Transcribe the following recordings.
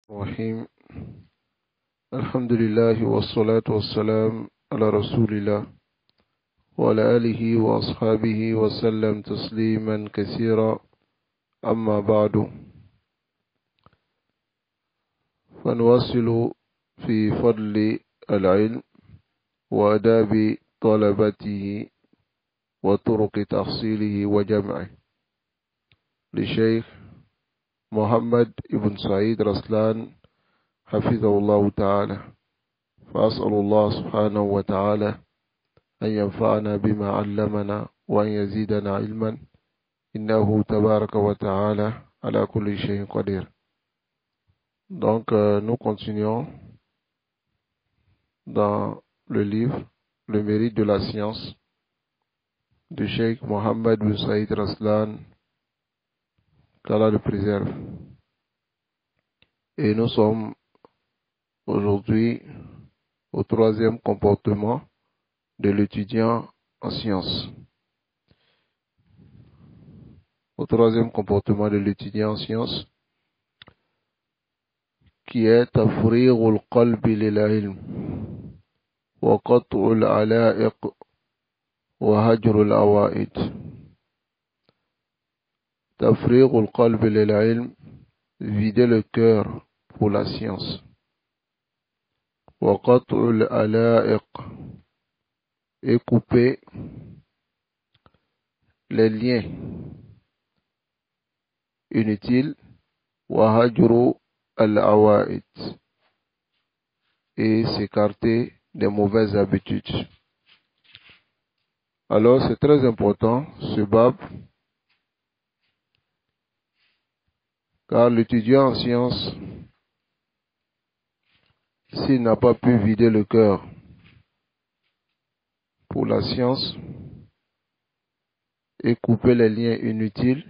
الرحيم. الحمد لله والصلاة والسلام على رسول الله وعلى آله وأصحابه وسلم تسليما كثيرا. أما بعد، فنواصل في فضل العلم وآداب طلبته وطرق تحصيله وجمعه لشيخ محمد بن سعيد رسلان حفظه الله تعالى. فأسأل الله سبحانه وتعالى أن ينفعنا بما علمنا وأن يزيدنا علما إنه تبارك وتعالى على كل شيء قدير. Donc nous continuons dans le livre Le mérite de la science de Cheikh Mohammed bin Saïd Raslan, qu'Allah le préserve. Et nous sommes aujourd'hui au troisième comportement de l'étudiant en sciences. Au troisième comportement de l'étudiant en sciences, qui est tafrighul qalbi lil ilm wa qat'ul ala'iq wa hajrul awa'id. Tafrighul qalbi lil ilm, vider le cœur pour la science. Wa qat'ul ala'iq, et couper les liens inutiles. Wa hajru al-awa'id, et s'écarter des mauvaises habitudes. Alors c'est très important ce bab, car l'étudiant en sciences, s'il n'a pas pu vider le cœur pour la science et couper les liens inutiles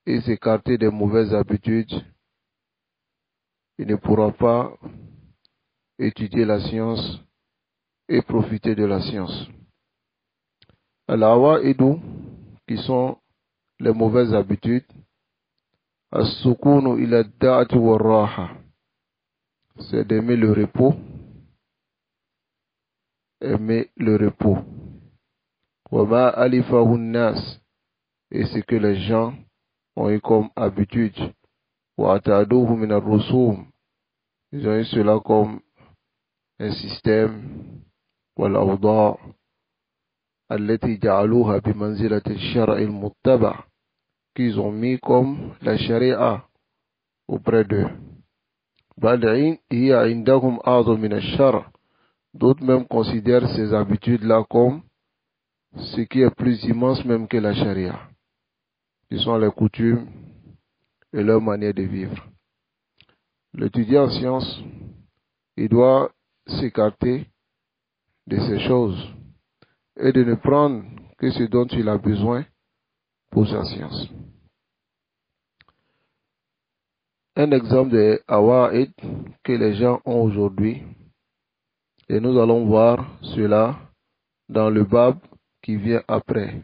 et s'écarter des mauvaises habitudes, il ne pourra pas étudier la science et profiter de la science. Al-awaidu, qui sont les mauvaises habitudes, as-sukunu ila ad-da'ati war-raha, c'est d'aimer le repos, aimer le repos. Wa ma alifahu an-nas, et ce que les gens ont eu comme habitude. Wa ataduhu min ar-rusum, ils ont eu cela comme un système. Wal awda' allati ja'aluha bi manzilati ash-shar'i al-muttaba', qu'ils ont mis comme la sharia auprès d'eux. Bal hiya indahum a'zam min ash-shar', d'autres même considèrent ces habitudes-là comme ce qui est plus immense même que la charia, qui sont les coutumes et leur manière de vivre. L'étudiant en sciences, il doit s'écarter de ces choses et de ne prendre que ce dont il a besoin pour sa science. Un exemple de awa'id que les gens ont aujourd'hui, et nous allons voir cela dans le bab qui vient après,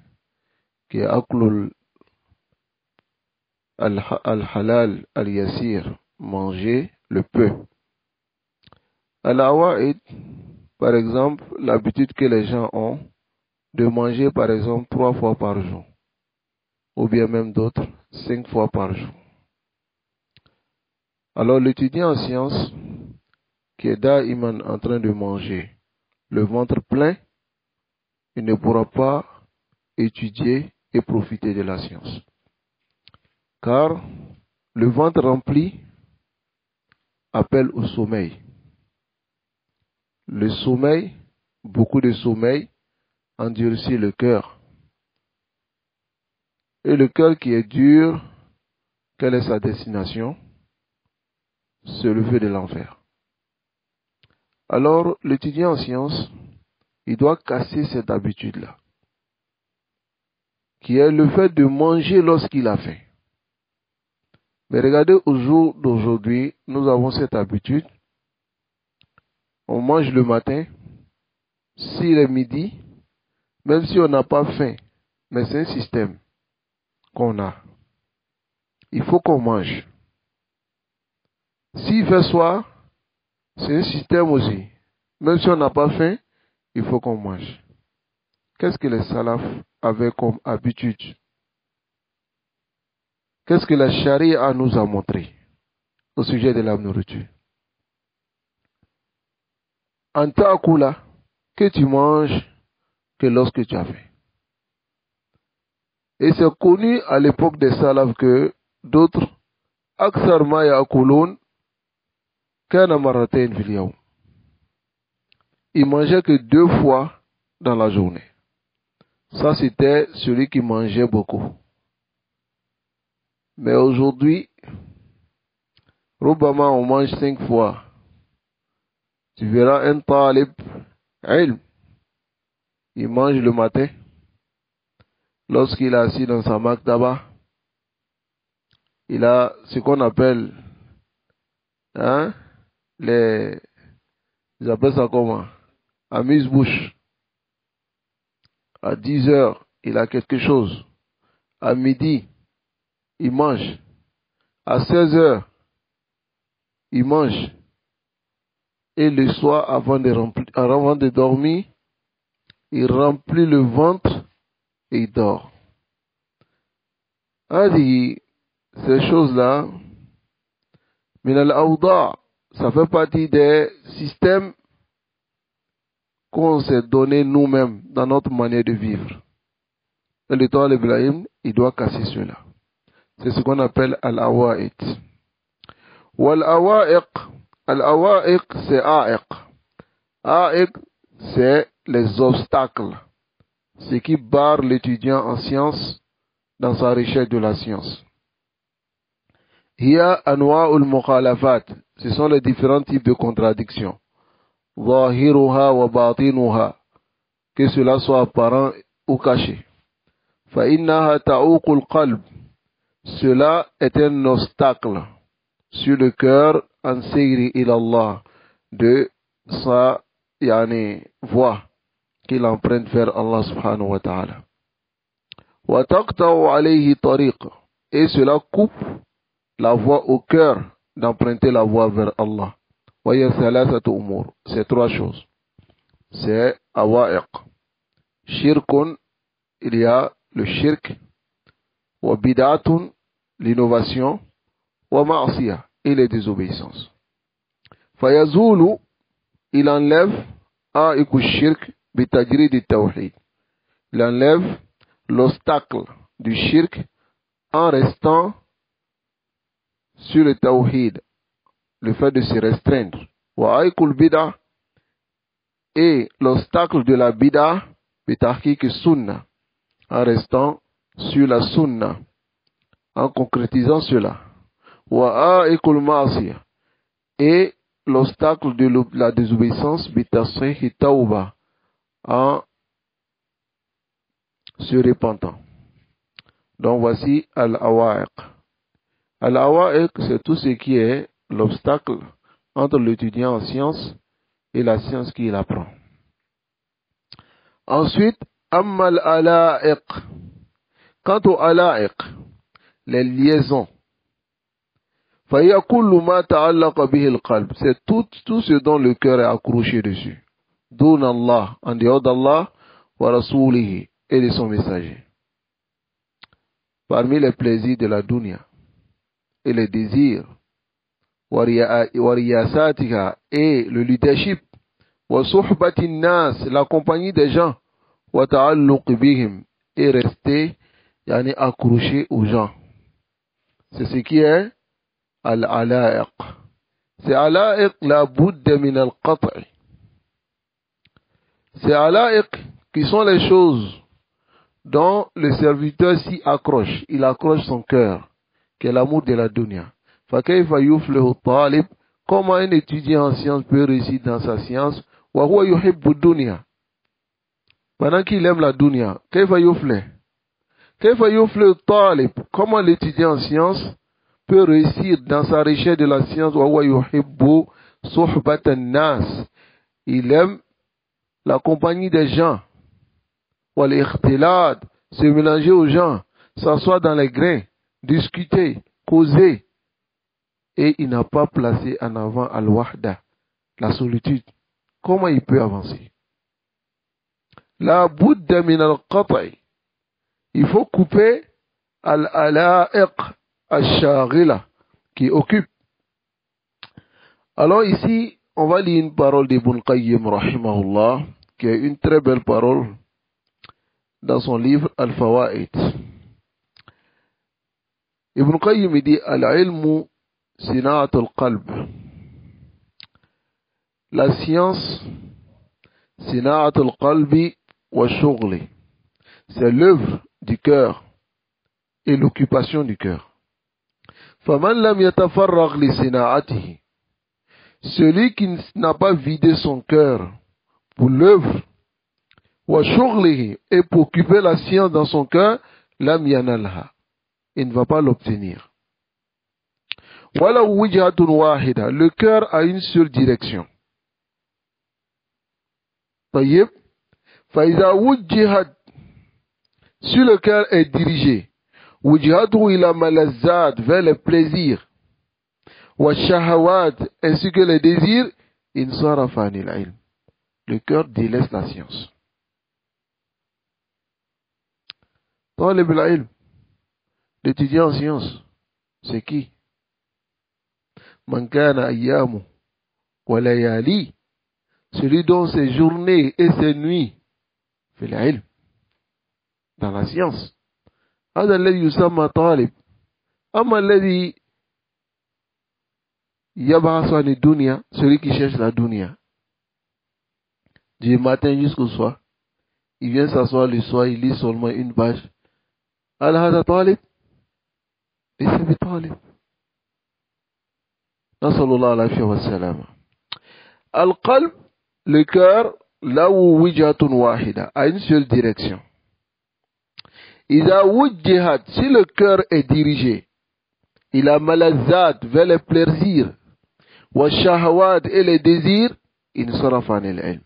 qui est aklul al-halal al-yasir, manger le peu. Al-awa'id, par exemple, l'habitude que les gens ont de manger par exemple 3 fois par jour, ou bien même d'autres 5 fois par jour. Alors l'étudiant en sciences qui est da'iman en train de manger le ventre plein, il ne pourra pas étudier et profiter de la science. Car le ventre rempli appelle au sommeil. Le sommeil, beaucoup de sommeil, endurcit le cœur. Et le cœur qui est dur, quelle est sa destination? C'est le feu de l'enfer. Alors, l'étudiant en sciences, il doit casser cette habitude-là, qui est le fait de manger lorsqu'il a faim. Mais regardez, au jour d'aujourd'hui, nous avons cette habitude. On mange le matin, s'il est midi, même si on n'a pas faim, mais c'est un système qu'on a. Il faut qu'on mange. S'il fait soir, c'est un système aussi. Même si on n'a pas faim, il faut qu'on mange. Qu'est-ce que les salafs avaient comme habitude? Qu'est-ce que la charia nous a montré au sujet de la nourriture? Anta akula, que tu manges que lorsque tu as faim. Et c'est connu à l'époque des salafs que d'autres, aksar ma ya'kulun kana marratayn fil yawm. Ils mangeaient que 2 fois dans la journée. Ça, c'était celui qui mangeait beaucoup. Mais aujourd'hui, Rubama, on mange 5 fois. Tu verras un talib, ilm, il mange le matin, lorsqu'il est assis dans sa maktaba, il a ce qu'on appelle, hein, ils appellent ça comment? Amuse-bouche. À 10 heures, il a quelque chose. À midi, il mange. À 16 heures, il mange. Et le soir, avant de dormir, il remplit le ventre et il dort. Ces choses-là, min al-awda, ça fait partie des systèmes qu'on s'est donné nous-mêmes dans notre manière de vivre. Et le temps l'Ibrahim, il doit casser cela. C'est ce qu'on appelle al-awa'id. Al-awa'iq, c'est a'iq. A'iq, c'est les obstacles. Ce qui barre l'étudiant en sciences dans sa recherche de la science. Hiya anwa'ul mukhalafat. Ce sont les différents types de contradictions. Zahiruha wa batinuha. Que cela soit apparent ou caché. Fa innaha ta'uqul qalb. Cela est un obstacle sur le cœur en sayri ilallah de sa voie qu'il emprunte vers Allah subhanahu wa ta'ala. Wa taqta'u alayhi tariq. Et cela coupe la voie au cœur d'emprunter la voie vers Allah. Wa ya thalathatu umur. C'est 3 choses. C'est awa'iq. Shirkun, il y a le shirk. Wa bid'atun, l'innovation. Wa ma'asiyah, et les désobéissances. Fayazulu, il enlève a'iku shirk bitajrid al-tawhid. Il enlève l'obstacle du shirk en restant sur le tawhid, le fait de se restreindre. Wa a'iku bid'ah, et l'obstacle de la bid'ah bitahqiq sunnah, en restant sur la sunnah, en concrétisant cela. Wa a'iqul ma'asiyah, et l'obstacle de la désobéissance bitasrih tauba, en se repentant. Donc voici al-awa'iq. Al-awa'iq, c'est tout ce qui est l'obstacle entre l'étudiant en sciences et la science qu'il apprend. Ensuite, ammal ala'iq. Quant au ala'iq, les liaisons. C'est tout ce dont le cœur est accroché dessus. Dun Allah, en dehors d'Allah, wa rasulihi, et de son messager. Parmi les plaisirs de la dunya et les désirs, wa riyasatiha, et le leadership, wa suhbatin nas, la compagnie des gens, wa ta'alluq bihim, et rester accroché aux gens. C'est ce qui est al-ala'iq. C'est ala'iq la budda min al-qat'i. C'est ala'iq qui sont les choses dont le serviteur s'y accroche. Il accroche son cœur, qui est l'amour de la dunya. Fa kayfa yuflihu talib, comment un étudiant en sciences peut réussir dans sa science, wa huwa yuhibbu dunya, pendant qu'il aime la dunya. Kayfa yuflihu talib, comment l'étudiant en sciences peut réussir dans sa recherche de la science. Il aime la compagnie des gens. Se mélanger aux gens, s'asseoir dans les grains, discuter, causer et il n'a pas placé en avant al-wahda, la solitude, comment il peut avancer? La budda min al-qat'i. Il faut couper al-ala'iq al-shaghila qui occupe. Alors ici, on va lire une parole d'Ibn Qayyim rahimahullah, qui est une très belle parole dans son livre Al-Fawaid. Ibn Qayyim dit al-ilmu sina'at al-qalb. La science, sina'at al-qalbi wa shughli. C'est l'œuvre du cœur et l'occupation du cœur. Faman lam yatafarragh li sina'atihi. Celui qui n'a pas vidé son cœur pour l'œuvre, wa shughlihi, et pour occuper la science dans son cœur, lam yanalha. Il ne va pas l'obtenir. Wala wijhatun wahida. Le cœur a une seule direction. Tayyib. Faiza wujjihat. Si le cœur est dirigé, wujhatu ila malazzat, vers les plaisirs, wa shahawat, ainsi que les désirs, insarafa anil ilm. Le cœur délaisse la science. Talib al-ilm, l'étudiant en science, c'est qui? Man kana ayyamu wa layali, celui dont ses journées et ses nuits fait l'ilm, dans la science. هذا الذي يسمى طالب. أما الذي يبحث عن الدنيا, celui qui cherche la dunya, du matin jusqu'au soir, il vient s'asseoir le soir, il lit seulement une page. هل هذا طالب؟ ليس بطالب. نسأل الله العافية والسلامة. القلب, le cœur, له وجهة واحدة, a une seule direction. إذا وجهت, si le cœur est dirigé, il a malazat, vers les plaisirs, wa shahawat, et les désirs, insarafa anil ilm.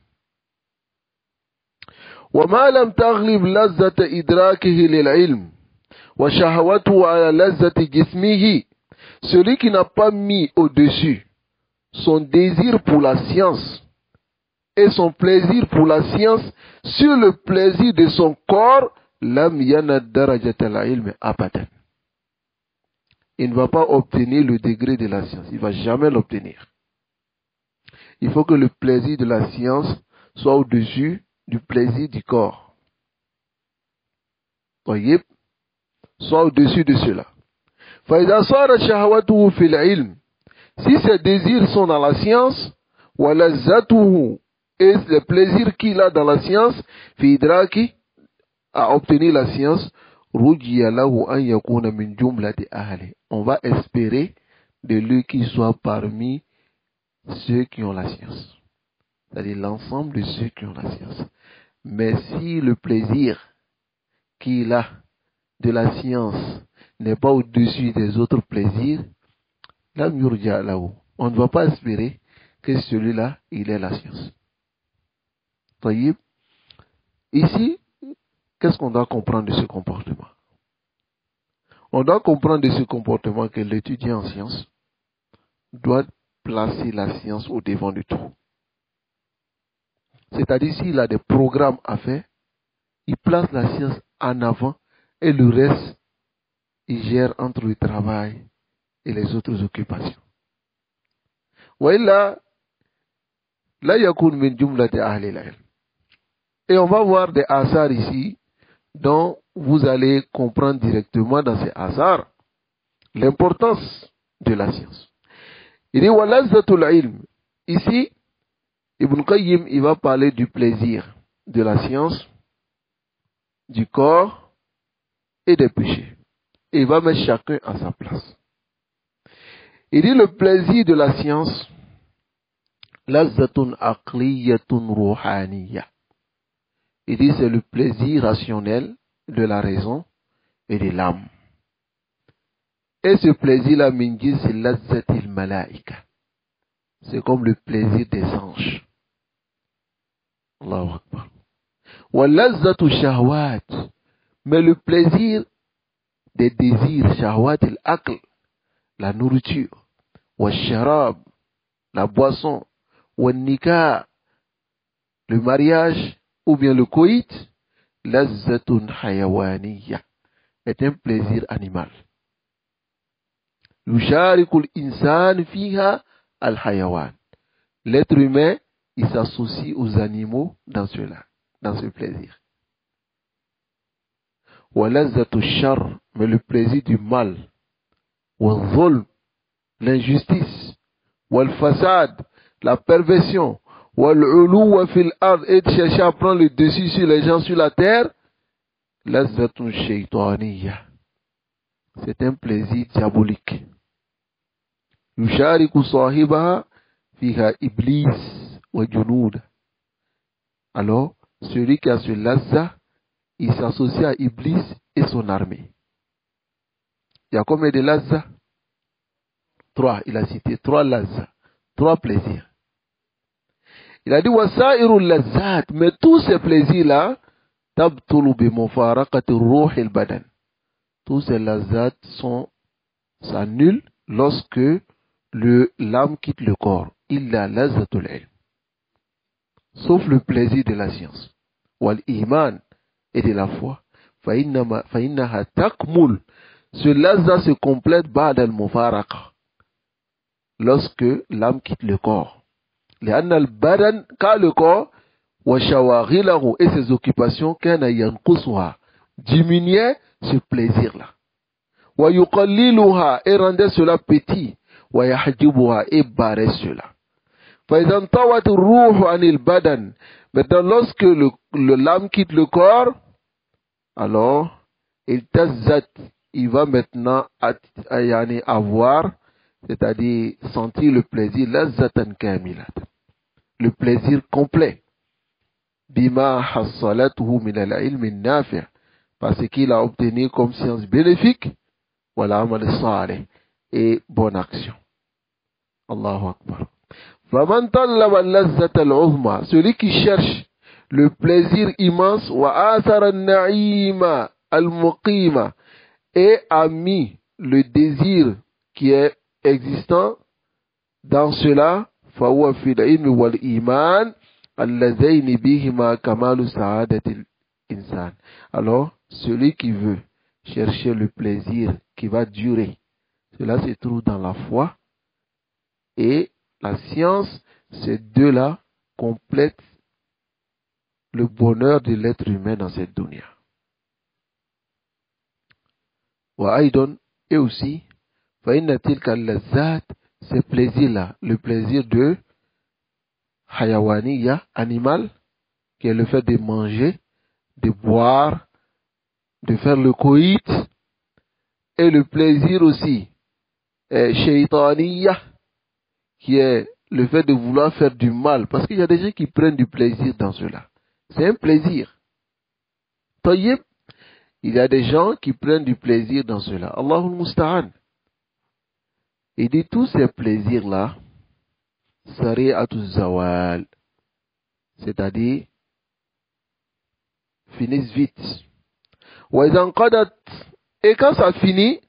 وما لم تغلب لذة إدراكه للعلم وشهوته على لذة جسمه, celui qui n'a pas mis au-dessus son désir pour la science et son plaisir pour la science sur le plaisir de son corps, lam yanad darajat al-ilm abadan. Il ne va pas obtenir le degré de la science, il ne va jamais l'obtenir. Il faut que le plaisir de la science soit au-dessus du plaisir du corps. Tayyib, soit au-dessus de cela. فإذا صار شهوته في العلم, si ses désirs sont dans la science, ولذته, et les plaisirs qu'il a dans la science, في إدراكه, à obtenir la science, رجي له أن يكون من جملة أهله. On va espérer de lui qu'il soit parmi ceux qui ont la science. C'est-à-dire l'ensemble de ceux qui ont la science. Mais si le plaisir qu'il a de la science n'est pas au-dessus des autres plaisirs, là, on ne va pas espérer que celui-là, il ait la science. Taïb. Ici, qu'est-ce qu'on doit comprendre de ce comportement? On doit comprendre de ce comportement que l'étudiant en science doit placer la science au devant de tout. C'est-à-dire, s'il a des programmes à faire, il place la science en avant et le reste, il gère entre le travail et les autres occupations. Et on va voir des hasards ici, dont vous allez comprendre directement dans ces hasards l'importance de la science. Il dit walazzatul ilm. Ici, Ibn Qayyim, il va parler du plaisir de la science, du corps et des péchés. Et il va mettre chacun à sa place. Il dit le plaisir de la science, lazzatun aqliyatun ruhaniya. Il dit c'est le plaisir rationnel de la raison et de l'âme. Et ce plaisir-là, minji, c'est lazzatil malaika. C'est comme le plaisir des anges. Allahu Akbar. Wa lazzatu shahwat. Mais le plaisir des désirs, shahwat al-aql, la nourriture, والشراب, la boisson, والنكاح, le mariage ou bien le coït, لذة حيوانية, est un plaisir animal. يشارك الإنسان فيها الحيوان. L'être humain, il s'associe aux animaux dans cela, dans ce plaisir. وَلَذَّةُ الشَّرِّ, mais le plaisir du mal. وَالظُّلْمِ, l'injustice. وَالْفَسَادِ, la perversion. وَالْعُلُوَّ فِي الْأَرْضِ, et de chercher à prendre le dessus sur les gens sur la terre. لَذَّةٌ شَيْطَانِيَّةٌ, c'est un plaisir diabolique. يُشَارِكُ صَاحِبَهَا فِيهَا إِبْلِيسَ وَجُنُودَ. Alors, celui qui a ce lazza, il s'associe à Iblis et son armée. Il y a combien de lazza? 3, il a cité 3 lazza, 3 plaisirs. Il a dit wasairu lazzat, mais tous ces plaisirs-là, tabtulu bi mufaraqati ruh al-badan. Tous ces lazzat s'annulent lorsque l'âme quitte le corps. Illa lazzatul ilm. Sauf le plaisir de la science. Wal iman, et de la foi. فإنها تكمل. Ce lazza se complète بعد المفارقة. Lorsque l'âme quitte le corps. لأن البدن, car le corps, وشواغله, et ses occupations, كان ينقصها, diminuait ce plaisir-là. ويقللها, et rendait cela petit. ويحجبها, et barrait cela. فإذا انطوت الروح عن البدن. Maintenant, lorsque l'âme quitte le corps, alors, il va maintenant avoir, c'est-à-dire sentir le plaisir, lazzatan kamilat, le plaisir complet, bima hassalatuhu min al-ilm an-nafi', parce qu'il a obtenu comme science bénéfique, wala amal salih, et bonne action. Allahu Akbar. Faman talaba al-lazzata al-uzma, celui qui cherche le plaisir immense, wa athara an-na'ima al-muqima, et a mis le désir qui est existant dans cela, fa huwa fi al-ilm wal-iman allazayn bihima kamalu sa'adati al-insan. Alors, celui qui veut chercher le plaisir qui va durer, cela se trouve dans la foi et la science. Ces deux-là complètent le bonheur de l'être humain dans cette dunya. Wa aidon, et aussi, fa inna tilka al-lazzat, ce plaisir-là, le plaisir de hayawaniya, animal, qui est le fait de manger, de boire, de faire le coït, et le plaisir aussi, shaytaniya, qui est le fait de vouloir faire du mal, parce qu'il y a des gens qui prennent du plaisir dans cela. C'est un plaisir. Tayyib, il y a des gens qui prennent du plaisir dans cela. Allahul Musta'an. Il dit tous ces plaisirs-là, sari'atu zawal, c'est-à-dire finissent vite. Wa idhan qadat, et quand ça finit,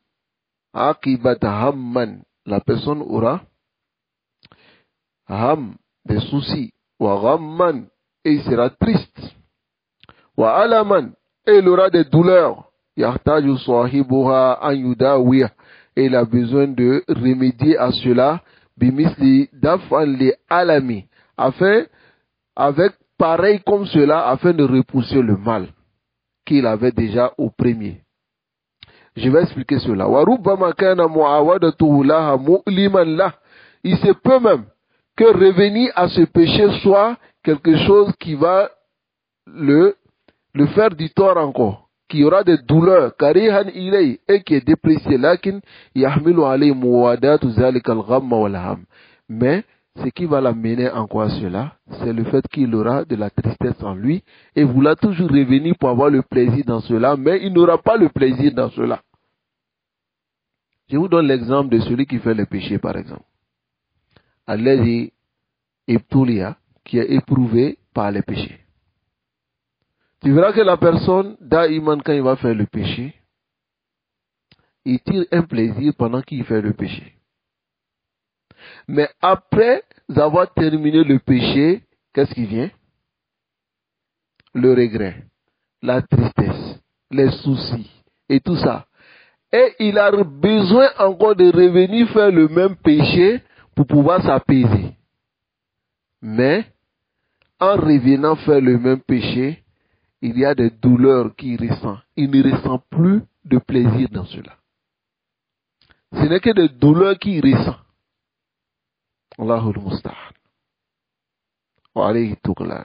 aqibat hamman, la personne aura ham, des soucis, wa ghamman, et il sera triste, wa alaman, et il aura des douleurs, yahtaju sahibuha an yudawiya, et il a besoin de remédier à cela, bimisli daf'an li alami, afin, avec pareil comme cela, afin de repousser le mal qu'il avait déjà au premier. Je vais expliquer cela. Wa rubbama kana mu'awadatuhu laha mu'liman lah. Il se peut même que revenir à ce péché soit quelque chose qui va le faire du tort encore, qui aura des douleurs, karihan ilay, et qui est déprécié, lakin yahmilu alayhi muwadatu zalika al-ghamma wal ham. Mais ce qui va l'amener encore à cela, c'est le fait qu'il aura de la tristesse en lui et voudra toujours revenir pour avoir le plaisir dans cela, mais il n'aura pas le plaisir dans cela. Je vous donne l'exemple de celui qui fait le péché, par exemple. Alladhi ibtuliya, qui est éprouvé par les péchés. Tu verras que la personne, da'iman, quand il va faire le péché, il tire un plaisir pendant qu'il fait le péché. Mais après avoir terminé le péché, qu'est-ce qui vient? Le regret, la tristesse, les soucis et tout ça. Et il a besoin encore de revenir faire le même péché pour pouvoir s'apaiser. Mais en revenant faire le même péché, il y a des douleurs qu'il ressent. Il ne ressent plus de plaisir dans cela. Ce n'est que des douleurs qu'il ressent. Allahul Musta'an. Wa alayhi tuqlan.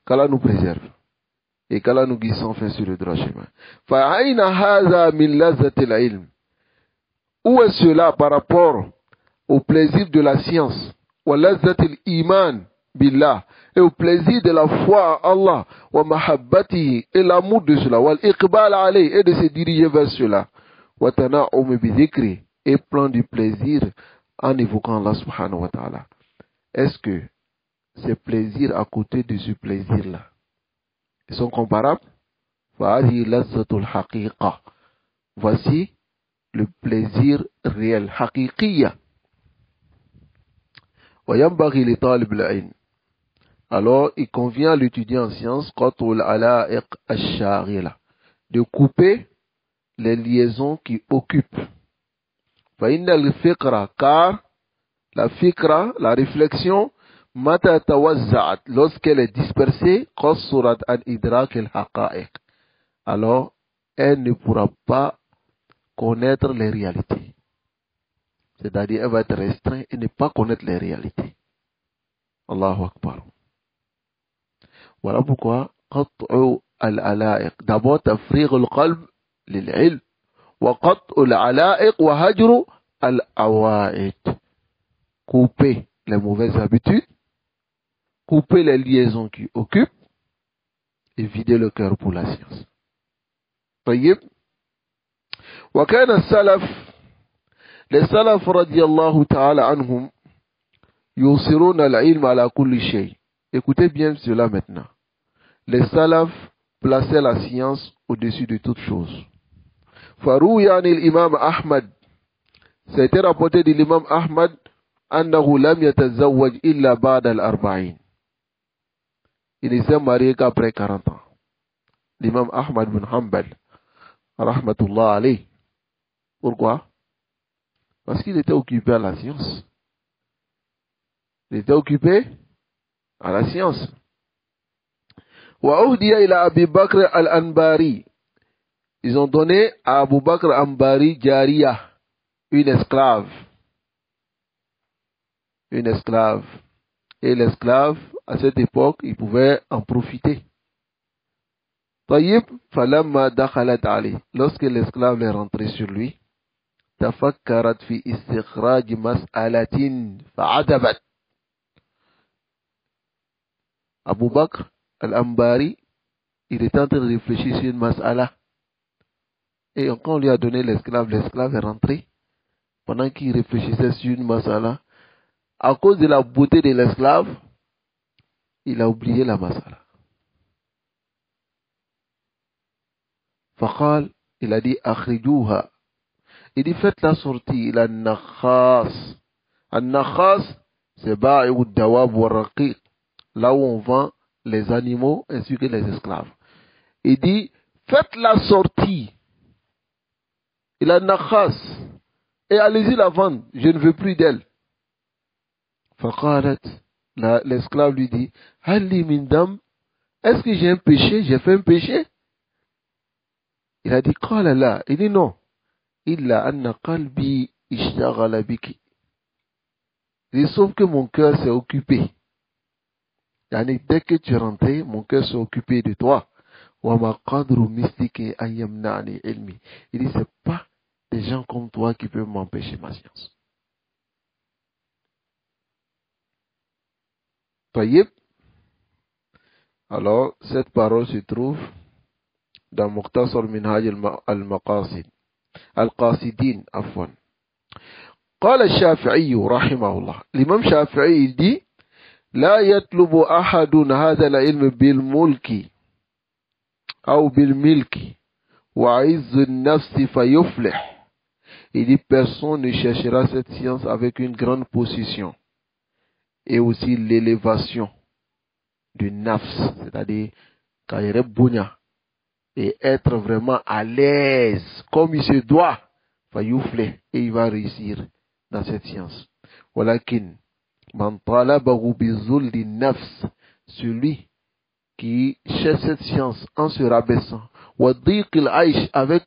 Qu'Allah nous préserve. Et qu'Allah nous guide sans fin sur le droit chemin. Fa'ayna hadha min lazzatil ilm. Où est cela par rapport au plaisir de la science? Wa lazzatil iman billah. Et au plaisir de la foi en Allah. Wa mahabbatihi. Et l'amour de cela. Wal iqbal alayhi. Et de se diriger vers cela. Wa tana'um bi dhikri. Et prendre du plaisir en évoquant Allah subhanahu wa ta'ala. Est-ce que ces plaisirs à côté de ce plaisir-là, ils sont comparables? Voici le plaisir réel, haqiqiyya. Alors, il convient à l'étudiant en sciences de couper les liaisons qui occupent. Car la fikra, la réflexion, lorsqu'elle est dispersée, alors elle ne pourra pas connaître les réalités. C'est-à-dire, elle va être restreinte et ne pas connaître les réalités. Allahu Akbar. Voilà pourquoi, d'abord, tafriq al-qalb lil-ilm, wa qat'u al-ala'iq wa hajru al-awa'id. Couper les mauvaises habitudes, couper les liaisons qui occupent et vider le cœur pour la science. طيب. وكان السلف les salaf radiyallahu ta'ala anhum يوصرون العلم على كل شيء. Écoutez bien cela maintenant. Les salaf plaçaient la science au-dessus de toute chose. فروي عن الإمام أحمد. C'était rapporté de l'imam Ahmad أنه لم يتزوج إلا بعد الأربعين. Il ne s'est marié qu'après 40 ans. L'imam Ahmad bin Hanbal, rahmatullah alayh. Pourquoi? Parce qu'il était occupé à la science. Il était occupé à la science. Wa uhdiya ila Abi Bakr al-Anbari. Ils ont donné à Abu Bakr al-Anbari Jariya, une esclave. Une esclave. Et l'esclave, à cette époque, il pouvait en profiter. Tayyib, falamma dakhalat alayh. Lorsque l'esclave est rentré sur lui, tafakkarat fi istikhraj mas'alatin fa'adabat. Abu Bakr al-Anbari, il était en train de réfléchir sur une mas'ala. Et quand on lui a donné l'esclave est rentré. Pendant qu'il réfléchissait sur une mas'ala, à cause de la beauté de l'esclave, il a oublié la mas'ala. Faqal, il a dit, akhrijuha. Il dit, faites la sortie, il a nakhas. An-nakhas, c'est ba'i'u dawab wa raqiq. Là où on vend les animaux ainsi que les esclaves. Il dit, faites la sortie. Il a nakhas. Et allez-y la vendre, je ne veux plus d'elle. Faqalat, l'esclave lui dit, Halli min dam, est-ce que j'ai un péché? J'ai fait un péché? Il a dit, qala la. Il dit non. Illa anna qalbi ishtaghala biki. Il dit, sauf que mon cœur s'est occupé. Yani, dès que tu es rentré, mon cœur s'est occupé de toi. Wa ma qadru mistiki an yamna'ni ilmi. Il dit, c'est pas des gens comme toi qui peuvent m'empêcher ma science. Tayyib. Alors, cette parole se trouve dans Mukhtasar Minhaj al-Maqasid. Al-Qasidin, afwan. قال الشافعي رحمه الله. L'imam Shafi'i il dit لا يطلب أحد هذا العلم بالملك أو بالملك وعز النفس فيفلح. Il dit, personne ne cherchera cette science avec une grande possession et aussi l'élévation du nafs, c'est-à-dire Kayere Bounya, et être vraiment à l'aise, comme il se doit, et il va réussir dans cette science. Walakin, man talabahu bizulli nafs, celui qui cherche cette science en se rabaissant, wa dhiqil aish, avec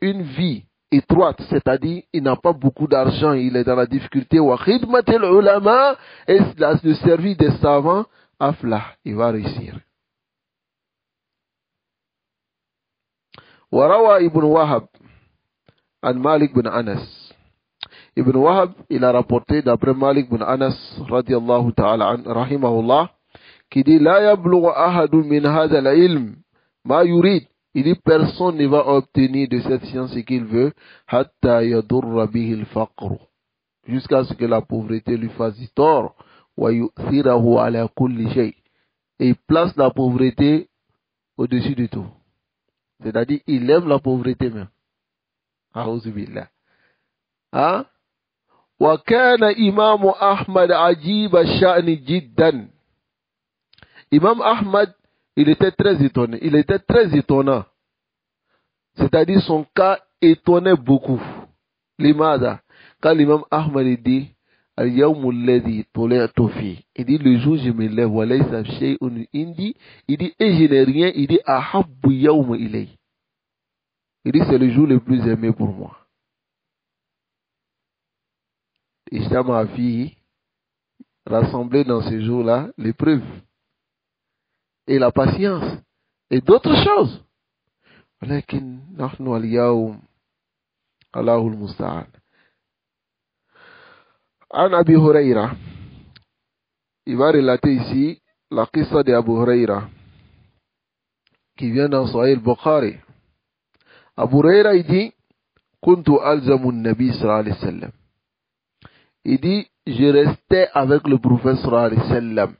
une vie étroite, c'est-à-dire il n'a pas beaucoup d'argent, il est dans la difficulté, wa khidmatil ulama, et le service des savants, aflah, il va réussir. Warawa ibn Wahab an Malik bin Anas. Ibn Wahab, il a rapporté d'après Malik bin Anas radiyallahu ta'ala an, rahimahullah, qui dit la yablughu ahadun min hadha al-ilm ma yurid. Il dit personne ne va obtenir de cette science ce qu'il veut, hatta yadurra bihi al-faqr, jusqu'à ce que la pauvreté lui fasse du tort, wa yu'thirahu ala kulli shay, et il place la pauvreté au-dessus de tout. C'est-à-dire, il lève la pauvreté même. A'udhu billah. Hein? Wa kana imam Ahmad ajib ash-sha'ni jiddan. Imam Ahmad, il était très étonné. Il était très étonnant. C'est-à-dire, son cas étonnait beaucoup. Limada. Quand l'imam Ahmad dit, Al-yawmu alladhi tuli'tu fi, il dit, le jour où je me lève, wa laysa shay'un indi, il dit, et je n'ai rien, il dit, ahabbu yawma ilay. Il dit, c'est le jour le plus aimé pour moi. Ijtama fi, rassemblé dans ce jour-là, l'épreuve, et la patience, et d'autres choses. Walakin, nahnu al-yawm, Allahul musta'an. An Abi Huraira, il va relater ici la qissa de Abu Huraira, qui vient dans Sahih Bukhari. Abu Huraira, il dit, Kuntu alzamu nabi sallallahu alayhi wa sallam. Il dit, je restais avec le prophète sallallahu alayhi wa sallam.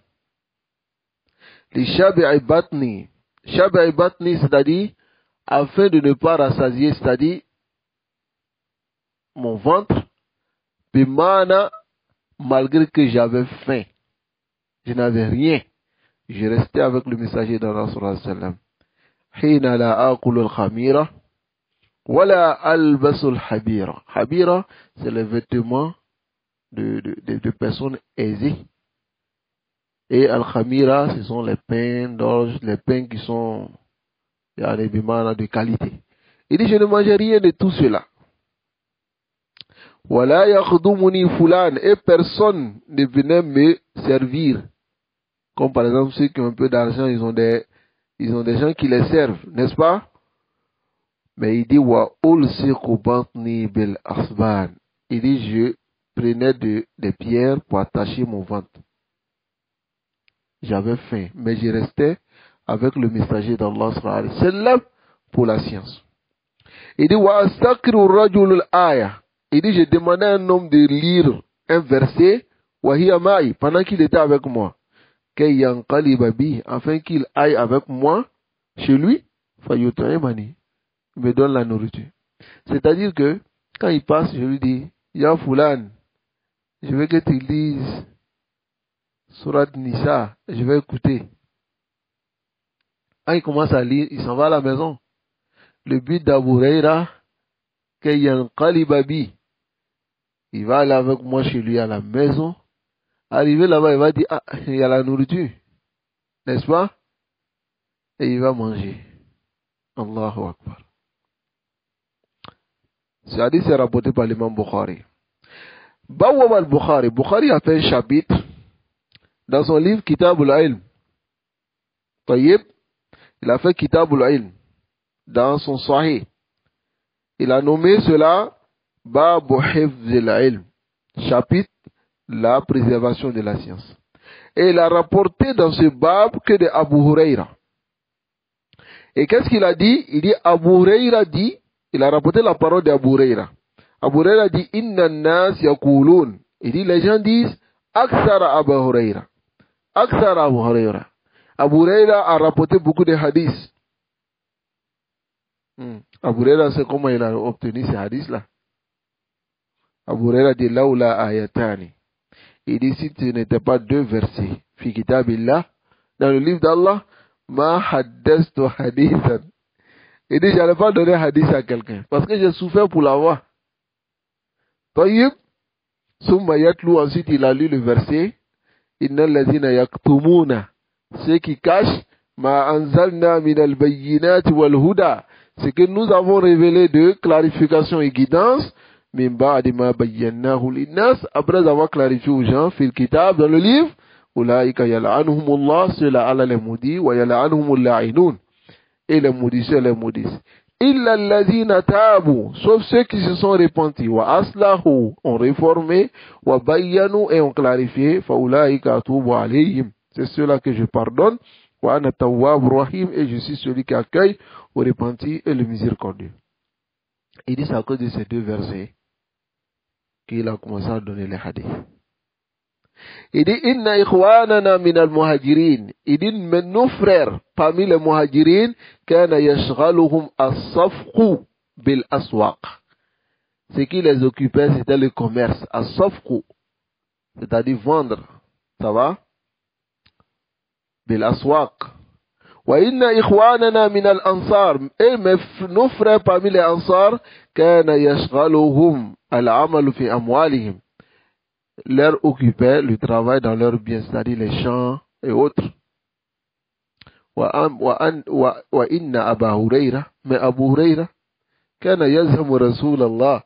Li shabi'i batni. Shabi'i batni, c'est-à-dire, afin de ne pas rassasier, c'est-à-dire, mon ventre, bimana, malgré que j'avais faim, je n'avais rien. Je restais avec le messager d'Allah sallallahu alayhi wa sallam. Hina la akulu al-khamira, wala albasu al-habira. Habira, c'est les vêtements de personnes aisées. Et al-khamira, ce sont les pains d'orge, les pains qui sont de qualité. Il dit, je ne mangeais rien de tout cela. Wala yakhdumuni fulan, et personne ne venait me servir. Comme par exemple ceux qui ont un peu d'argent, ils ont des gens qui les servent, n'est-ce pas? Mais il dit, wa ulsiqu batni bil asban. Il dit, je prenais des pierres pour attacher mon ventre. J'avais faim, mais je restais avec le messager d'Allah sallallahu alayhi wa sallam pour la science. Il dit, wa astakru rajul al-aya. Il dit, j'ai demandé à un homme de lire un verset, wa hiya ma'i, pendant qu'il était avec moi. Kay yanqaliba bi, afin qu'il aille avec moi chez lui, fayut'imani, il me donne la nourriture. C'est-à-dire que, quand il passe, je lui dis, Ya Fulan, je veux que tu lises Surat Nisa, je vais écouter. Quand il commence à lire, il s'en va à la maison. Le but d'Abu Huraira, il va aller avec moi chez lui à la maison. Arrivé là-bas, il va dire, ah, il y a la nourriture. N'est-ce pas? Et il va manger. Allahu Akbar. Ce hadith est rapporté par l'imam Bukhari. Bawwab al-Bukhari. Bukhari a fait un chapitre dans son livre Kitab al-Ilm. Tayyib, il a fait Kitab al-Ilm dans son Sahih. Il a nommé cela Babu Hifz al-Ilm, chapitre la préservation de la science. Et il a rapporté dans ce bab que de Abu Huraira. Et qu'est-ce qu'il a dit? Il dit, Abu Huraira dit, il a rapporté la parole d'Abu Huraira. Abu Huraira dit, Inna nas yakulun. Il dit, les gens disent, Aksara Abu Huraira. Aksara Abu Huraira. Abu Huraira a rapporté beaucoup de hadiths. Abu Huraira, c'est comment il a obtenu ces hadiths-là. Abu Huraira dit laoula ayatani. Il dit si ce n'était pas 2 versets, fi kitabillah, dans le livre d'Allah, ma haddastu hadithan. Il dit j'allais pas donner hadith à quelqu'un parce que j'ai souffert pour l'avoir. Tayyib, summa yatlu, ensuite il a lu le verset, innal ladhina yaktumuna, ceux qui cachent ma anzalna min al-bayyinati wal huda, ce que nous avons révélé de clarification et guidance, min ba'di ma bayyanahu linnas, après avoir clarifié aux gens fil kitab, dans le livre, ulaika yal'anuhumullah, ceux-là Allah les maudit, wa yal'anuhumul la'inun, et les maudisseurs les maudissent. Illa alladhina tabu, sauf ceux qui se sont repentis, wa aslahu, ont réformé, wa bayyanu, et ont clarifié, fa ulaika atubu alayhim, c'est ceux-là que je pardonne, wa ana tawwab rahim, et je suis celui qui accueille au repenti et le miséricordieux. Il dit c'est à cause de ces 2 versets qu'il a commencé à donner les hadiths. Il dit inna ikhwanana min al-muhajirin, il dit mais nos frères parmi les muhajirin kana yashghaluhum as-safqu bil aswaq, ce qui les occupait c'était le commerce, as-safqu, c'est-à-dire vendre, ça va, bil aswaq. Wa inna ikhwanana min al-ansar, et nos frères parmi les ansar kana yashghaluhum al-amalu fi amwalihim, leur occupait le travail dans leurs biens, c'est-à-dire les champs et autres. Wa inna Aba Hurayra, mais Abu Hurayra, kana yazhamu Rasulallah,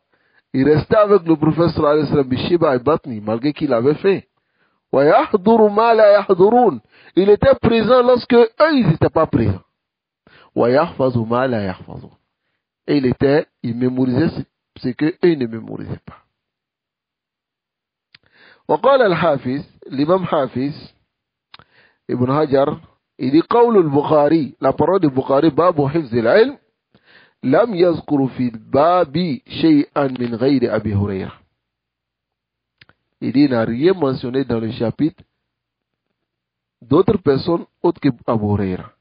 il restait avec le prophète sallallahu alayhi wa sallam bishiba et batni, malgré qu'il avait faim. Wa yahduru ma la yahdurun, il était présent lorsque eux ils n'étaient pas présents. Wa yahfazu ma la yahfazun, et il mémorisait ce que eux ils ne mémorisaient pas. وقال الحافظ الإمام حافظ ابن حجر إذ قول البخاري la parole du Bukhari باب حفظ العلم لم يذكر في الباب شيئا من غير أبي هريرة. Il n'a rien mentionné dans le chapitre d'autres personnes autres que Abu Huraira,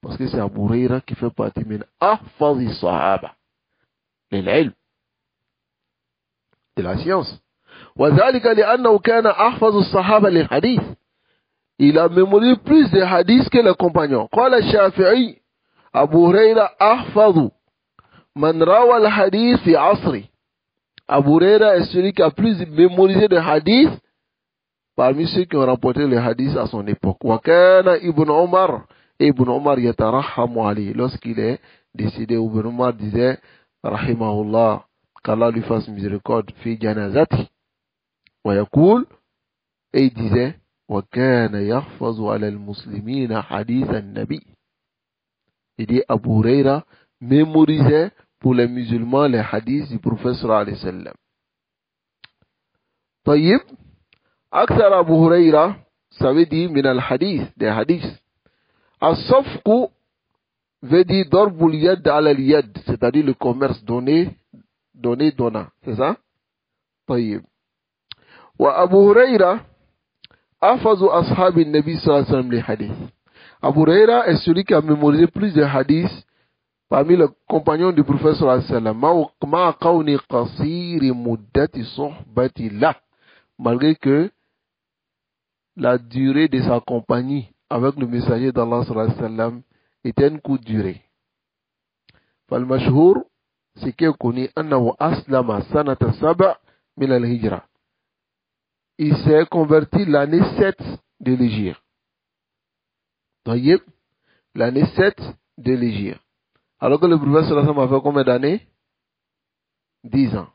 parce que c'est Abu Huraira qui fait partie min ahfazi sahaba l'ilm, de la science. وذلك لأنه كان أحفظ الصحابة للحديث, il a mémorisé plus de hadiths que les compagnons. قال الشافعي أبو هريرة أحفظ من روى الحديث في عصره. Abu Huraira est celui qui a plus mémorisé de hadiths parmi ceux qui ont rapporté les hadiths à son époque. وكان ابن عمر, Ibn Omar يترحم عليه, lorsqu'il est décédé, Ibn Omar disait rahimahullah, qu'Allah lui fasse miséricorde, fi janazati. ويقول, et il disait, وكان يحفظ على المسلمين حديث النبي. Il dit Abu Huraira mémorisait pour les musulmans les hadiths du prophète sallallahu alayhi wa sallam. طيب, أكثر أبو هريرة, ça veut dire من الحديث, des hadiths. الصفق veut dire ضرب اليد على اليد, c'est-à-dire le commerce donné, donnant, c'est ça? طيب. وأبو هريرة أحفظ أصحاب النبي صلى الله عليه وسلم les hadiths. Abu Huraira est celui qui a mémorisé plus de hadiths parmi les compagnons du prophète sallallahu alayhi wa sallam. Ma qawni qasiri muddati sohbati lah, malgré que la durée de sa compagnie avec le messager d'Allah sallallahu alayhi wa sallam était une courte durée. Fal mashhur, c'est qu'il connaît annahu aslama sanata saba' min al-hijra. Il s'est converti l'année 7 de l'Hégire. Donc, l'année 7 de l'Hégire. Alors que le prophète sallallahu alayhi wa sallam a fait combien d'années? 10 ans.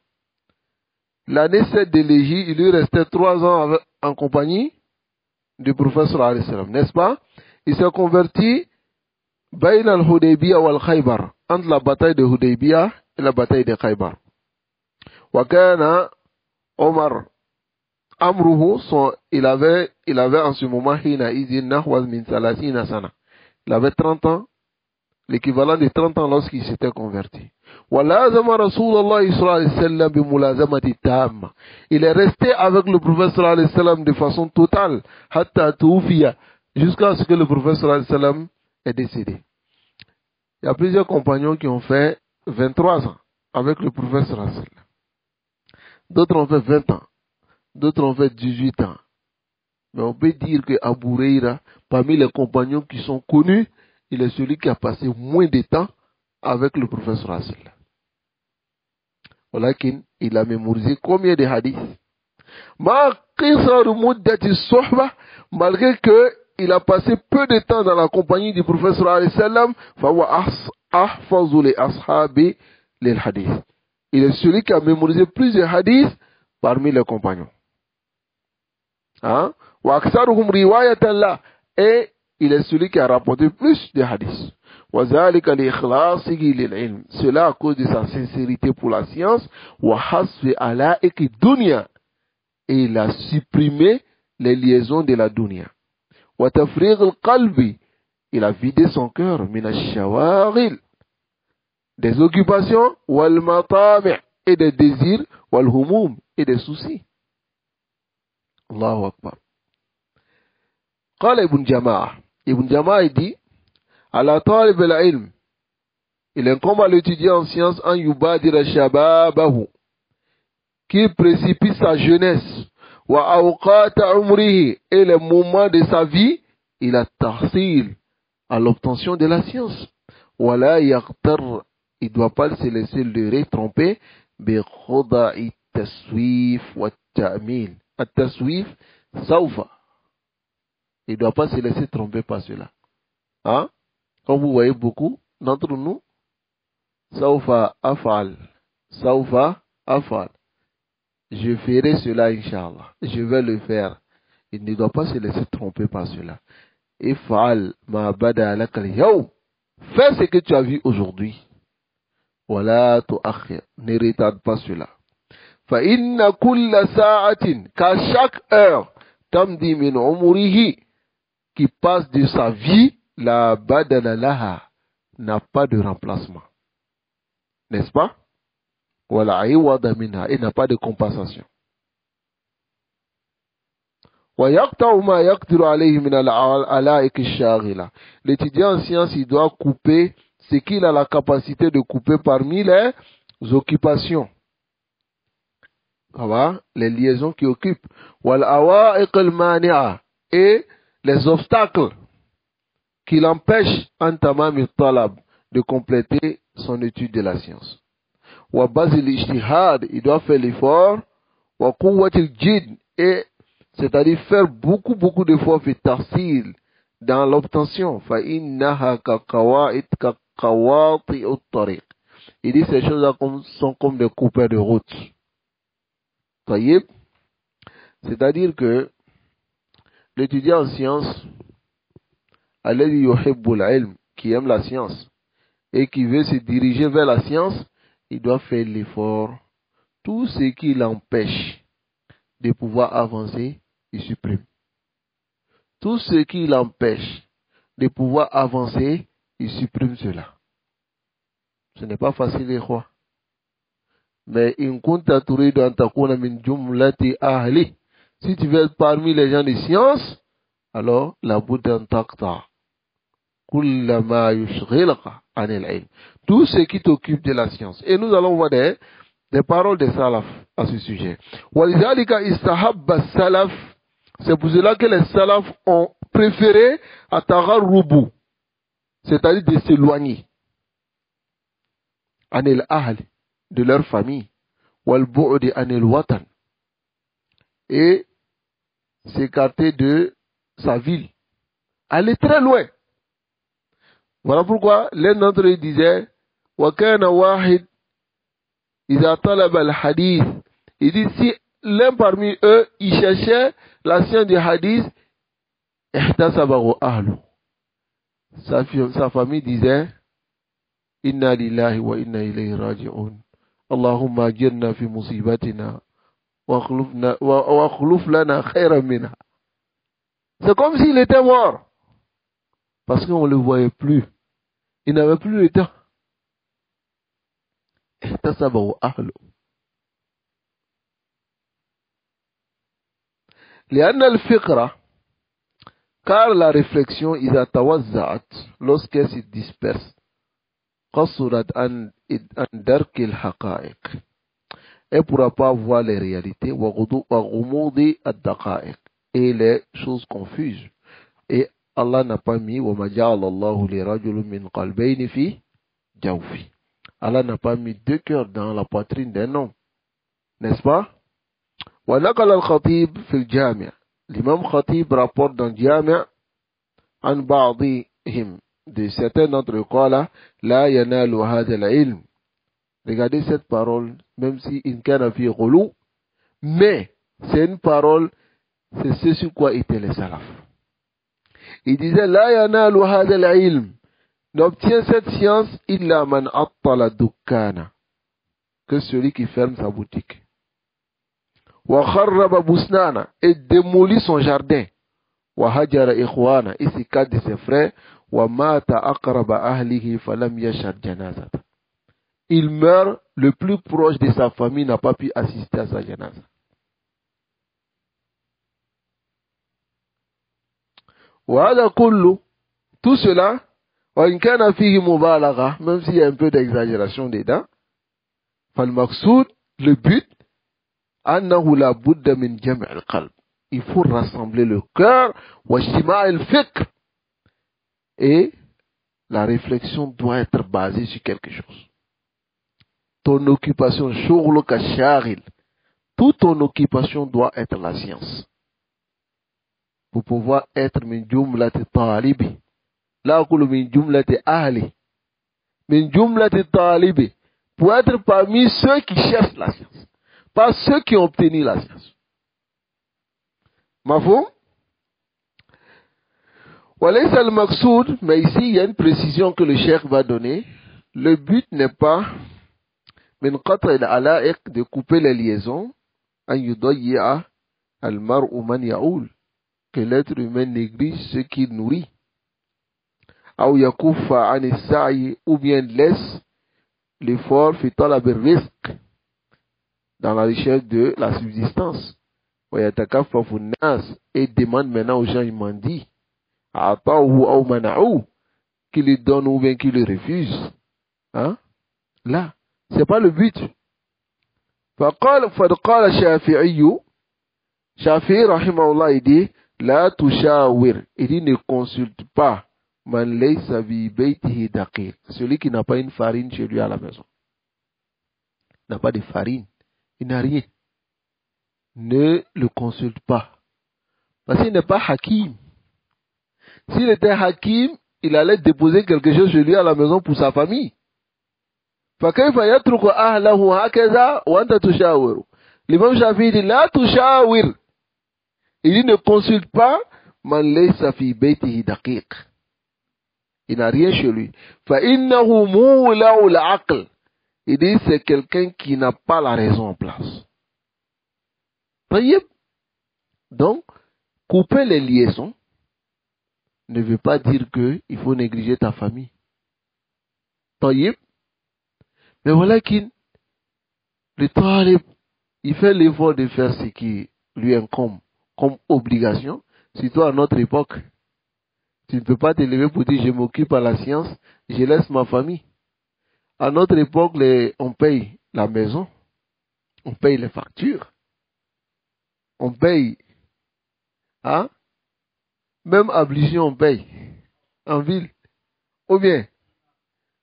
L'année 7 de l'Hégire, il lui restait 3 ans en compagnie du prophète sallallahu alayhi wa sallam, n'est-ce pas? Il s'est converti bayna al-Hudaybiyah wal Khaybar, entre la bataille de Hudaybiyah et la bataille de Khaybar. Wa kana Omar Amruhu, il avait en ce moment, il avait 30 ans, l'équivalent de 30 ans lorsqu'il s'était converti. Il est resté avec le prophète sallallahu alayhi wa sallam de façon totale, jusqu'à ce que le prophète sallallahu alayhi wa sallam est décédé. Il y a plusieurs compagnons qui ont fait 23 ans avec le prophète sallallahu alayhi wa sallam. D'autres ont fait 20 ans. D'autres ont fait 18 ans. Mais on peut dire que Abu Huraira, parmi les compagnons qui sont connus, il est celui qui a passé moins de temps avec le prophète sallallahu alayhi wa sallam. ولكن il a mémorisé combien de hadiths? Malgré que il a passé peu de temps dans la compagnie du prophète sallallahu alayhi wa sallam, il est celui qui a mémorisé plus de hadiths parmi les compagnons. Hein? Et il est celui qui a rapporté plus de hadiths. Cela à cause de sa sincérité pour la science. Et il a supprimé les liaisons de la dunya. Il a vidé son cœur des occupations et des désirs et des soucis. Allahu Akbar. قال ابن جماعة dit على طالب العلم, il incombe à l'étudiant en sciences en yubadira shababahu, qui précipite sa jeunesse, wa awqata umrihi, et les moments de sa vie, il a tahsil, à l'obtention de la science. Wala yaqtar, il ne doit pas se laisser le tromper, bi khuda'i taswif wa ta'mil. At-taswif, sawfa. Il ne doit pas se laisser tromper par cela. Hein? Comme vous voyez beaucoup d'entre nous, Sawfa afal. Sawfa afal. Je ferai cela, Inch'Allah. Je vais le faire. Il ne doit pas se laisser tromper par cela. Ifal ma bada alakal yaw. Fais ce que tu as vu aujourd'hui. Wala tu'akhir. Ne retarde pas cela. Fa inna kulla sa'atin. Qu'à chaque heure, tamdi min umurihi, qui passe de sa vie, la badana laha, n'a pas de remplacement. N'est-ce pas? Voilà, iwada minha, et n'a pas de compensation. L'étudiant en sciences, il doit couper ce qu'il a la capacité de couper parmi les occupations. Les liaisons qui occupent. Et les obstacles qui l'empêchent de compléter son étude de la science. Il doit faire l'effort. Et c'est-à-dire faire beaucoup d'efforts dans l'obtention. Il dit ces choses-là sont comme des coupeurs de route. C'est-à-dire que l'étudiant en sciences, qui aime la science et qui veut se diriger vers la science, il doit faire l'effort. Tout ce qui l'empêche de pouvoir avancer, il supprime. Tout ce qui l'empêche de pouvoir avancer, il supprime cela. Ce n'est pas facile, les rois. Mais in kunta turidu an takuna min jumlati ahli. Si tu veux être parmi les gens de science, alors la bouddha taqta kullama yushghilaka anil ilm. Tout ce qui t'occupe de la science. Et nous allons voir des paroles des salaf à ce sujet. Walidhalika istahabba salaf. C'est pour cela que les salafs ont préféré à tagharrubu, c'est-à-dire de s'éloigner anil ahl, de leur famille, wal bu'di anil watan, et s'écarter de sa ville, aller très loin. Voilà pourquoi l'un d'entre eux disait wa kana wahid idha talaba al hadith, il dit si l'un parmi eux il cherchait la science du hadith, ihtasabahu ahlu, sa famille disait inna lillahi wa inna ilayhi raji'un, Allahumma ajirna fi musibatina wa akhluf lana khayran minha. C'est comme s'il était mort, parce qu'on ne le voyait plus, il n'avait plus le temps. Ihtasabahu ahlu. لأن الفكرة, car la réflexion إذا توزعت, lorsqu'elle se disperse, قصرت عن درك الحقائق, elle ne pourra pas voir les réalités, et les choses confuses. Et Allah n'a pas mis Allah n'a pas mis deux cœurs dans la poitrine d'un homme, n'est-ce pas? ونقل الخطيب في الجامع. L'imam Khatib rapporte dans Jami' عن بعضهم de certains d'entre eux قال لا ينال هذا العلم. Regardez cette parole, même si in kana fi ghulu, mais c'est une parole, c'est ce sur quoi étaient les salafs. Il disait لا ينال هذا العلم, n'obtient cette science إلا من أطل دكانا, que celui qui ferme sa boutique. وخرب بستانا, et démolit son jardin. وهجر إخوانا, et s'écarte de ses frères. ومات أقرب أهله فلم يشهد جنازة. Il meurt, le plus proche de sa famille n'a pas pu assister à sa janaza. وهذا كله, tout cela, وإن كان فيه مبالغة, même s'il y a un peu d'exagération dedans, فالمقصود, le but, أنه لا بد من جمع القلب. Il faut rassembler le cœur, واجتماع الفكر, et la réflexion doit être basée sur quelque chose. Ton occupation, shughluk shaghil, toute ton occupation doit être la science. Pour pouvoir être min jumlati talibi, la aqulu min jumlati ahli, min jumlati talibi, pour être parmi ceux qui cherchent la science, pas ceux qui ont obtenu la science. Mafhum? Walaysa al-maqsoud, mais ici il y a une précision que le cheikh va donner. Le but n'est pas min qat' al-ala'iq, de couper les liaisons, an yudayya al-mar'u man ya'ul, que l'être humain néglige ce qu'il nourrit, ou yakuffa an as-sa'i, ou bien laisse l'effort fi talab ar-rizq, dans la recherche de la subsistance, wa yatakaffafu an-nas, et demande maintenant aux gens, ils mendient, ata'uhu aw mana'u, qui le donne ou bien qui le refuse. Hein? Là, c'est pas le but. فقال الشافعي, Shafi'i rahimahullah, il dit la tushawir, il dit ne consulte pas man laysa bi baytihi daqiq, celui qui n'a pas une farine chez lui à la maison, n'a pas de farine, il n'a rien, ne le consulte pas, parce qu'il n'est pas hakim. S'il était hakim, il allait déposer quelque chose chez lui à la maison pour sa famille. فكيف يترك أهله هكذا وأنت تشاور. L'imam Shafi'i dit la tushawir, il dit ne consulte pas man laysa fi baytihi daqiq, il n'a rien chez lui. فإنه مولع العقل, il dit c'est quelqu'un qui n'a pas la raison en place. طيب, donc couper les liaisons ne veut pas dire que il faut négliger ta famille. طيب, mais voilà qu'il, le talib, il fait l'effort de faire ce qui lui incombe comme obligation, surtout à notre époque. Tu ne peux pas te lever pour dire je m'occupe à la science, je laisse ma famille. À notre époque, on paye la maison, on paye les factures, on paye, hein, même ablution on paye, en ville, ou bien,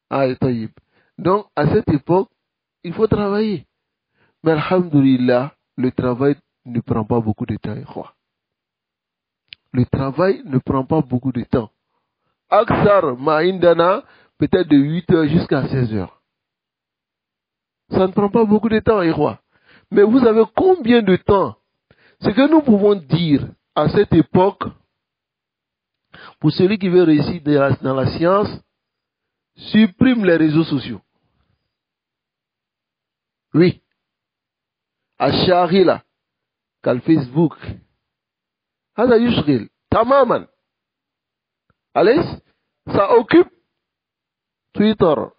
taïb. Donc, à cette époque, il faut travailler. Mais alhamdoulilah, le travail ne prend pas beaucoup de temps. Le travail ne prend pas beaucoup de temps. Aksar ma'indana, peut-être de 8 heures jusqu'à 16 heures. Ça ne prend pas beaucoup de temps, mais vous avez combien de temps? Ce que nous pouvons dire à cette époque, pour celui qui veut réussir dans la science, supprime les réseaux sociaux. Oui. الشاغلة كالفيسبوك هذا يشغل تماما. أليس؟ ça occupe تويتر,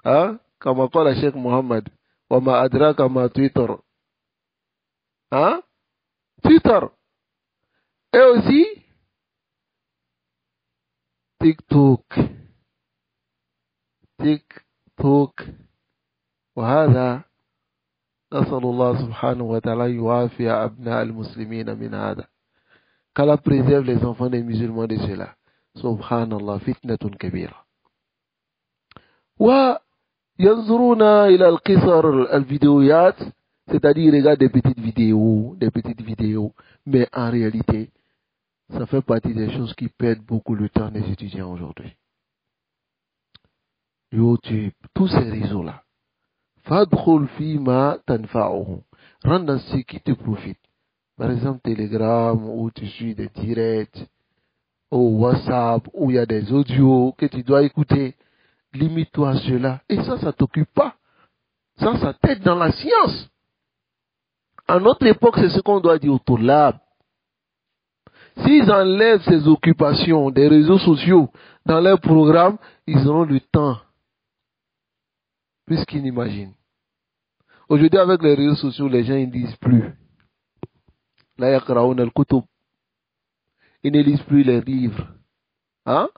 hein? كما قال الشيخ محمد وما أدراك ما تويتر, hein? Twitter, et aussi TikTok, وهذا نسأل الله سبحانه وتعالى يوافي أبناء المسلمين من هذا. Qu'Allah préserve les enfants des musulmans de cela. Subhanallah, fitnatun kabira. وينظرون إلى القصر الفيديوهات, c'est-à-dire ils regardent des petites vidéos, mais en réalité, ça fait partie des choses qui perdent beaucoup le temps des étudiants aujourd'hui. YouTube, tous ces réseaux-là. Fadkhul fima tanfa'uhum. Rentre dans ce qui te profite. Par exemple, Telegram, où tu suis des directs, ou WhatsApp, où il y a des audios que tu dois écouter. Limite-toi à cela. Et ça t'occupe pas. Ça t'aide dans la science. À notre époque, c'est ce qu'on doit dire au Tollab. S'ils enlèvent ces occupations des réseaux sociaux dans leur programme, ils auront du temps. Plus qu'ils n'imaginent. Aujourd'hui, avec les réseaux sociaux, les gens ne disent plus. La yaqra'una al-kutub. Ils ne lisent plus les livres. Hein?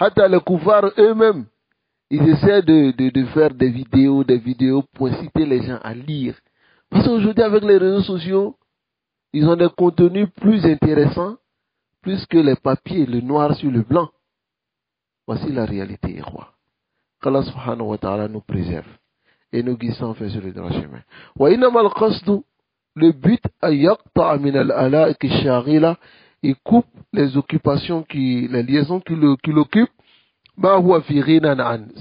Hatta les koufars eux-mêmes, ils essaient de faire des vidéos pour inciter les gens à lire. Parce qu'aujourd'hui, avec les réseaux sociaux, ils ont des contenus plus intéressants, plus que les papiers, le noir sur le blanc. Voici la réalité, roi. Qu'Allah subhanahu wa ta'ala nous préserve et nous guide sans faire sur le droit chemin. Wa innama al-qasdu, le but, ayaqta'a min al-ala'ik ash-shaghila, il coupe les occupations les liaisons qui l'occupent,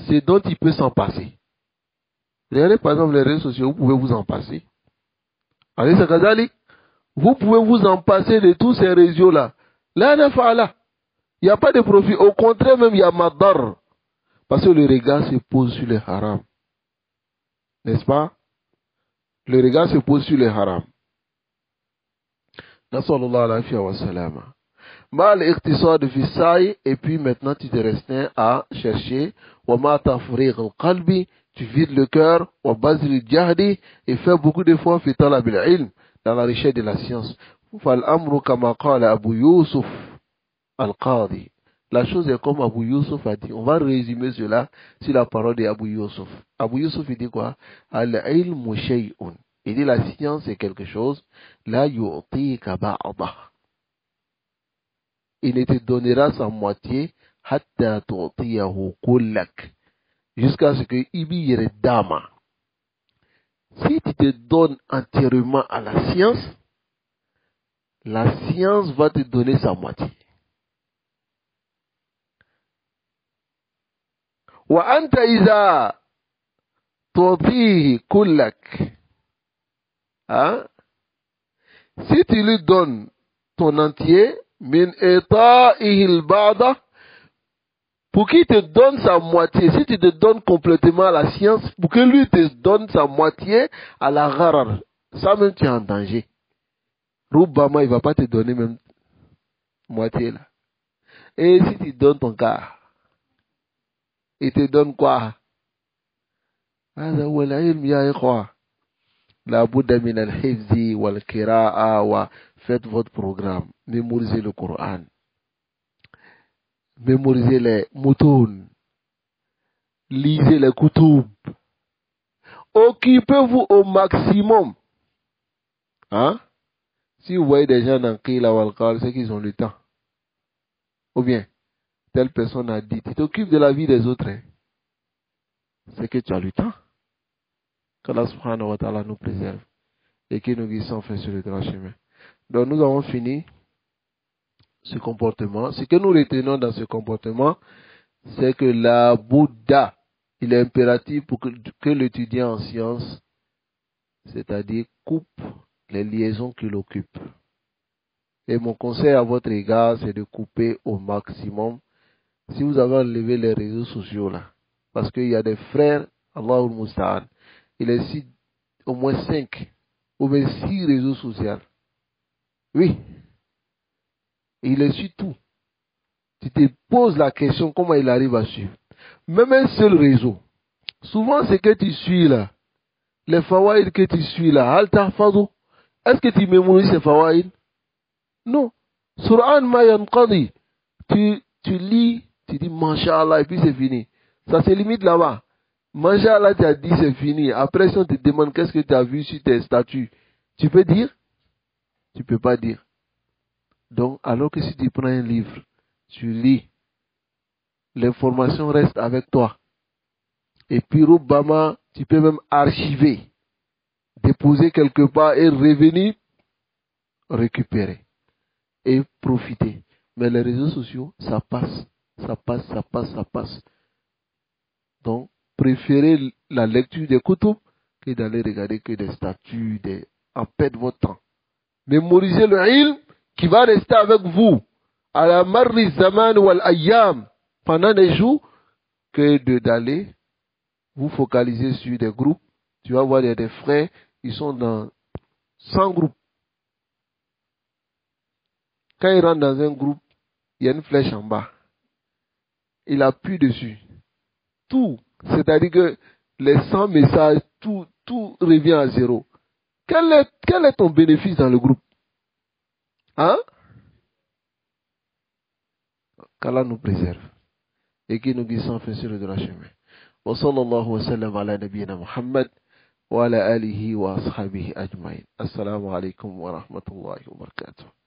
c'est dont il peut s'en passer. Regardez par exemple les réseaux sociaux, vous pouvez vous en passer. Vous pouvez vous en passer de tous ces réseaux-là. Là, il n'y a pas de profit. Au contraire, même il y a madar. Parce que le regard se pose sur les haram. N'est-ce pas? Le regard se pose sur les haram. Nasallallahu alayhi wa sallam. Mal iqtisad fi sa'i, et puis maintenant tu te restreins à chercher wa ma tafriq al-qalbi, tu vides le cœur, wa bazil al-jahdi, et fais beaucoup d'efforts fi talab al-ilm, dans la recherche de la science. Fal amru kama qala Abu Yusuf al-Qadi. La chose est comme Abu Yusuf a dit. On va résumer cela sur la parole d'Abu Yusuf. Abu Yusuf il dit quoi? Al-ilmu shay'un. Il dit la science est quelque chose. La yu'tika ba'dah. Il ne te donnera sa moitié hatta tu'tiyahu kullak. Jusqu'à ce que ibi yere dama. Si tu te donnes entièrement à la science va te donner sa moitié. Wa anta iza tu'tihi kullak. Hein? Si tu lui donnes ton entier, min eta'ihi al-ba'da, pour qu'il te donne sa moitié, si tu te donnes complètement à la science, pour que lui te donne sa moitié à la gharar, ça même tu es en danger. Roubama, il ne va pas te donner même moitié là. Et si tu donnes ton cas, il te donne quoi? La Bouddha min al-hifzi wal-kira'a wa faites votre programme. Mémorisez le Coran. Mémorisez les moutons. Lisez les koutoub. Occupez-vous au maximum. Hein? Si vous voyez des gens dans Qila wal Qal, c'est qu'ils ont le temps. Ou bien, telle personne a dit, tu t'occupes de la vie des autres. Hein? C'est que tu as le temps. Qu'Allah subhanahu wa ta'ala nous préserve et que nous guidons fait sur le droit chemin. Donc nous avons fini ce comportement. Ce que nous retenons dans ce comportement, c'est que la Bouddha, il est impératif pour que l'étudiant en sciences, c'est-à-dire coupe les liaisons qu'il occupe. Et mon conseil à votre égard, c'est de couper au maximum. Si vous avez enlevé les réseaux sociaux là, parce qu'il y a des frères, Allahul Musta'an, il est au moins 5 ou même 6 réseaux sociaux. Oui. Et il est sur tout. Tu te poses la question comment il arrive à suivre. Même un seul réseau. Souvent, ce que tu suis là, les fawaïd que tu suis là, Alta Fado, est-ce que tu mémorises ces fawaïd? Non. Sur'an ma yanqadi. Tu lis, tu dis Masha'Allah et puis c'est fini. Ça se limite là-bas. Machallah, tu as dit c'est fini. Après, si on te demande qu'est-ce que tu as vu sur tes statuts, tu peux dire? Tu peux pas dire. Donc, alors que si tu prends un livre, tu lis, l'information reste avec toi. Et puis, Obama, tu peux même archiver, déposer quelque part et revenir récupérer et profiter. Mais les réseaux sociaux, ça passe, ça passe, ça passe, ça passe. Donc, préférez la lecture des kutub que d'aller regarder que des statuts, en perdre votre temps. Mémorisez le ilm qui va rester avec vous à la marri zaman wal ayyam pendant des jours que d'aller vous focaliser sur des groupes. Tu vas voir des frères, ils sont dans 100 groupes. Quand il rentre dans un groupe, il y a une flèche en bas. Il appuie dessus. Tout. C'est-à-dire que les 100 messages, tout revient à zéro. Quel est ton bénéfice dans le groupe? Hein? Qu'Allah nous préserve. Et qui nous guide sans fin sur le droit chemin. Wa sallallahu wa sallam ala nabiyyina Muhammad wa ala alihi wa ashabihi ajma'in. Assalamu alaikum wa rahmatullahi wa barakatuh.